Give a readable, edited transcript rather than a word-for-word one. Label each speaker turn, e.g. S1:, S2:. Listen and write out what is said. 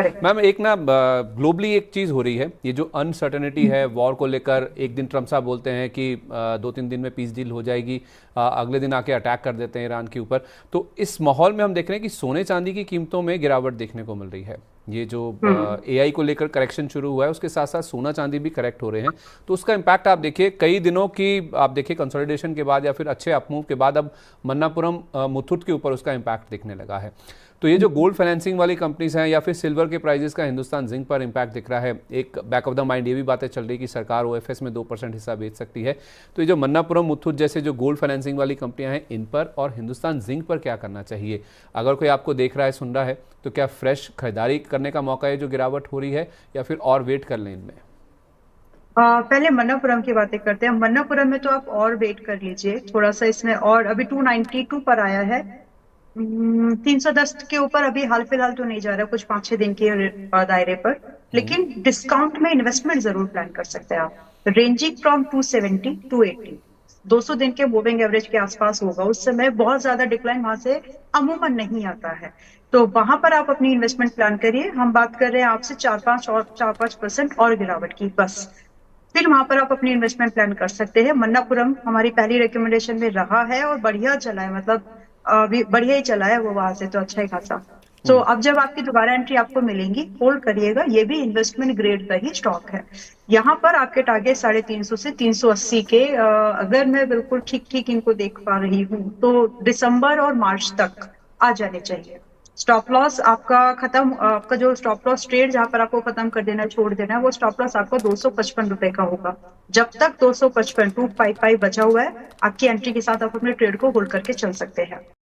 S1: Correct.
S2: Ma'am एक ना globally एक चीज़ हो रही है, ये जो अनसर्टेनिटी है वॉर को लेकर। एक दिन ट्रम्प साहब बोलते हैं कि 2-3 दिन में पीस डील हो जाएगी, अगले दिन आके अटैक कर देते हैं ईरान के ऊपर। तो इस माहौल में हम देख रहे हैं कि सोने चांदी की कीमतों में गिरावट देखने को मिल रही है। ये जो एआई को लेकर करेक्शन शुरू हुआ है, उसके साथ साथ सोना चांदी भी करेक्ट हो रहे हैं। तो उसका इम्पैक्ट आप देखिए, कई दिनों की आप देखिए कंसोलिडेशन के बाद या फिर अच्छे अपमूव के बाद अब मन्नापुरम मुथूट के ऊपर उसका इम्पैक्ट दिखने लगा है। तो ये जो गोल्ड फाइनेंसिंग वाली कंपनीज हैं या फिर सिल्वर के प्राइजेस का हिंदुस्तान जिंक पर इम्पैक्ट दिख रहा है। एक बैक ऑफ द माइंड ये भी बातें चल रही कि सरकार ओएफएस में 2% हिस्सा बेच सकती है। तो ये जो मन्नापुरम मुथूट जैसे जो गोल्ड फाइनेंसिंग वाली कंपनियां हैं, इन पर और हिंदुस्तान जिंक पर क्या करना चाहिए? अगर कोई आपको देख रहा है, सुन रहा है, तो क्या फ्रेश खरीदारी करने का मौका है जो गिरावट हो रही है, या फिर और वेट कर लें इनमें?
S1: पहले मन्नापुरम की बातें करते हैं। मन्नापुरम में तो आप और वेट कर लीजिए थोड़ा सा, इसमें और अभी 292 पर आया है। 310 के ऊपर अभी हाल फिलहाल तो नहीं जा रहा, कुछ 5-6 दिन के दायरे पर। लेकिन डिस्काउंट में इन्वेस्टमेंट जरूर प्लान कर सकते हैं आप, रेंजिंग फ्रॉम 270 टू 80। 200 दिन के मूविंग एवरेज के आसपास होगा उस समय, बहुत ज्यादा डिक्लाइन वहां से अमूमन नहीं आता है। तो वहां पर आप अपनी इन्वेस्टमेंट प्लान करिए। हम बात कर रहे हैं आपसे 4-5% और गिरावट की, बस। फिर वहां पर आप अपनी इन्वेस्टमेंट प्लान कर सकते हैं। मन्नापुरम हमारी पहली रिकमेंडेशन में रहा है और बढ़िया चला है, मतलब अभी बढ़िया ही चला है वो वहां से, तो अच्छा ही खासा। तो अब जब आपकी दोबारा एंट्री आपको मिलेंगी, होल्ड करिएगा। ये भी इन्वेस्टमेंट ग्रेड का ही स्टॉक है। यहाँ पर आपके टारगेट 350 से 380 के, अगर मैं बिल्कुल ठीक ठीक इनको देख पा रही हूँ तो दिसंबर और मार्च तक आ जाने चाहिए। स्टॉप लॉस आपका खत्म, आपका जो स्टॉप लॉस ट्रेड जहां पर आपको खत्म कर देना, छोड़ देना है, वो स्टॉप लॉस आपका 255 रुपए का होगा। जब तक 255 255 बचा हुआ है, आपकी एंट्री के साथ आप अपने ट्रेड को होल्ड करके चल सकते हैं।